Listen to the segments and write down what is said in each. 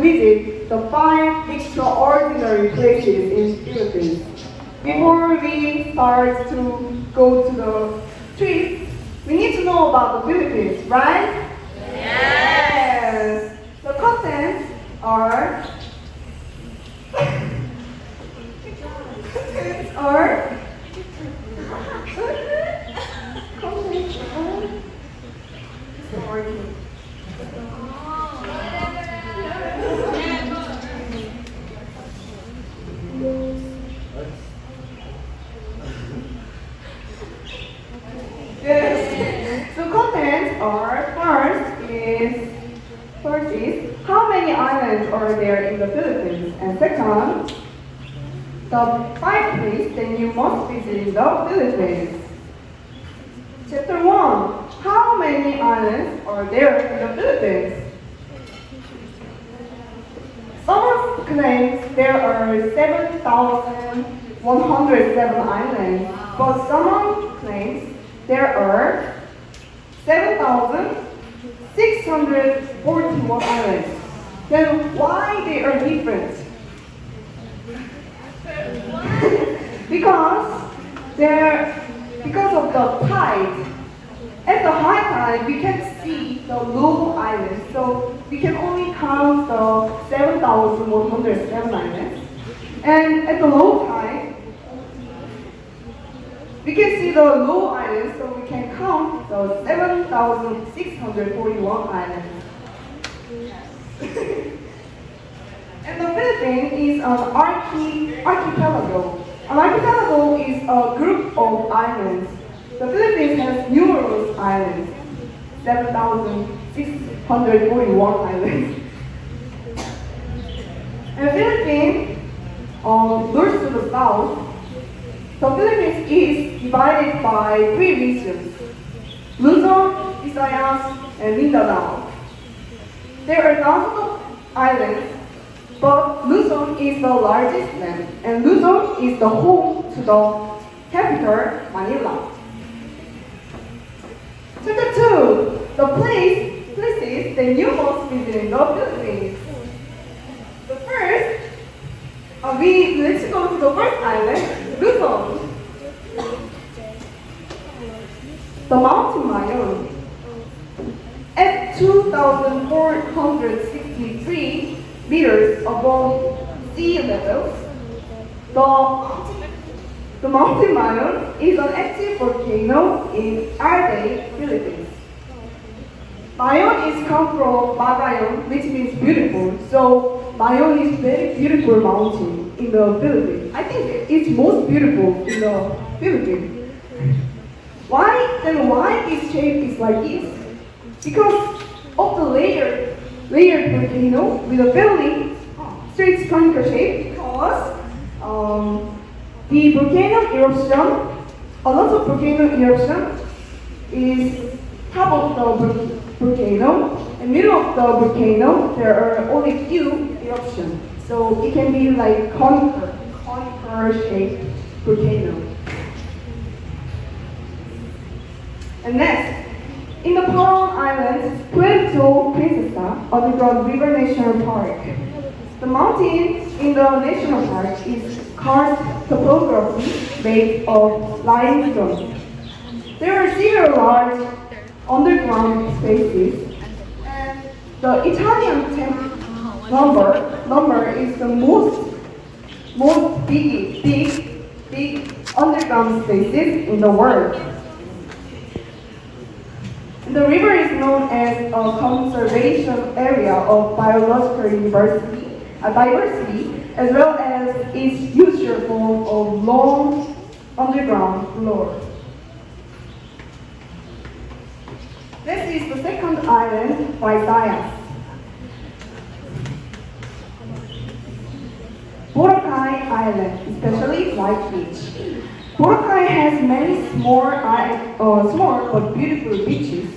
visit the 5 extraordinary places in Philippines. Before we start to go to the trip, we need to know about the Philippines, right? Yes. The contents are contents are yes. So contents are first is how many islands are there in the Philippines, and second, the 5 places that you must visit in the Philippines. Chapter 1. How many islands are there in the Philippines? Someone claims there are 7,107 islands, but someone claims there are 7,641 islands. Then why they are different? because of the tide. At the high tide, we can see the low islands, so we can only count the 7,107 islands. And at the low tide, we can see the low islands, so we can count the 7,641 islands. And the Philippines is an archipelago. An archipelago is a group of islands. The Philippines has numerous islands, 7,641 islands. And Philippines, north to the south, the Philippines is divided by 3 regions: Luzon, Visayas, and Mindanao. There are thousands of islands, but Luzon is the largest land, and Luzon is the home to the capital, Manila. Chapter 2. The places that you must visit in the Philippines. The first, let's go to the first island, Luzon. The mountain Mayon. At 2,463 meters above sea level, the mountain Mayon is an active volcano in Arday, Philippines. Mayon is come from Magayon, which means beautiful. So Mayon is very beautiful mountain in the Philippines. I think it's most beautiful in the Philippines. Why its shape is like this? Because of the layered volcano with a very straight conical shape. Because the volcano eruption, a lot of volcano eruption is top of the volcano. In the middle of the volcano, there are only few eruptions. So it can be like conical shaped volcano. And next, in the Palawan Islands, Puerto Princesa, underground river national park. The mountain in the national park is karst topography made of limestone. There are several large underground spaces, and the Italian lumber is the most big underground spaces in the world. The river is known as a conservation area of biological diversity, as well as its usual form of long underground floor. This is the second island, Visayas. Boracay Island, especially White Beach. Boracay has many small but beautiful beaches.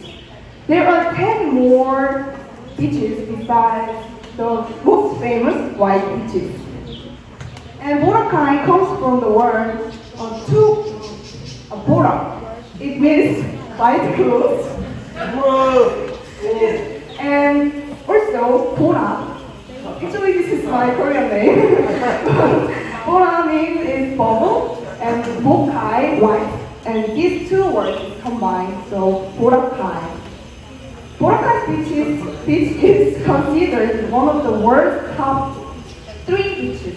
There are 10 more beaches besides the most famous white beaches. And Boracay comes from the word Bora. It means white clothes. And also Bora. It my Korean name. Bora means is bubble and bokai white. And these two words combined, so Boracay. Boracay beach is considered one of the world's top 3 beaches.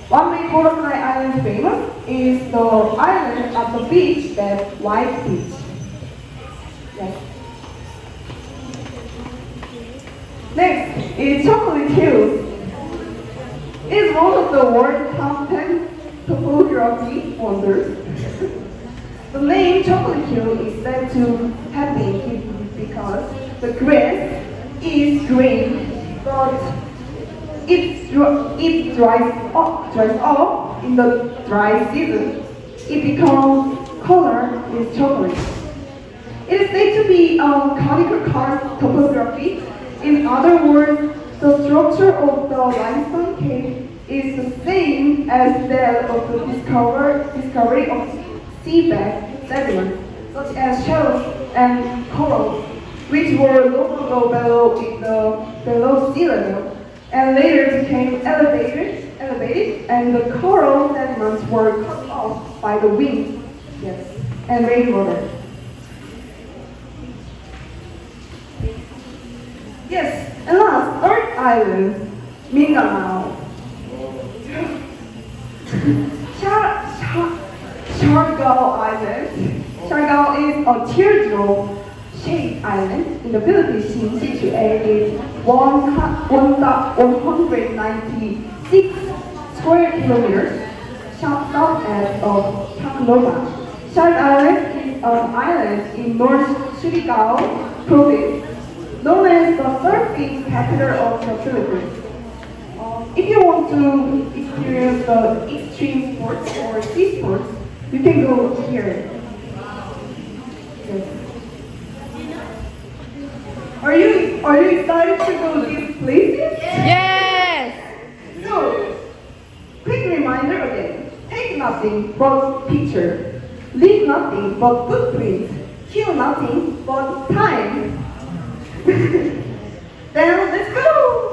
What made Boracay Island famous is the island at the beach, that white beach. Yes. Next is Chocolate Hills. It is one of the world's top 10 topography wonders. The name Chocolate Hill is said to have been given because the grass is green, but it dries up in the dry season. It becomes colored with chocolate. It is said to be a conical topography. In other words, the structure of the limestone cave is the same as that of the discovery of seabed sediments, such as shells and corals, which were long ago below sea level, and later became elevated, and the coral sediments were cut off by the wind, yes, and rainwater. Yes, and last, Earth Island, Mindanao. Siargao Island. Siargao is a teardrop-shaped island in the Philippines, situated 196 square kilometers southeast of Tacloban. Siargao Island is an island in North Surigao province, known as the surfing capital of the Philippines. If you want to experience the extreme sports or sea sports, you can go here. Yes. Are you excited to go these places? Yes! So, quick reminder again. Take nothing but picture. Leave nothing but footprint. Kill nothing but time. Then let's go!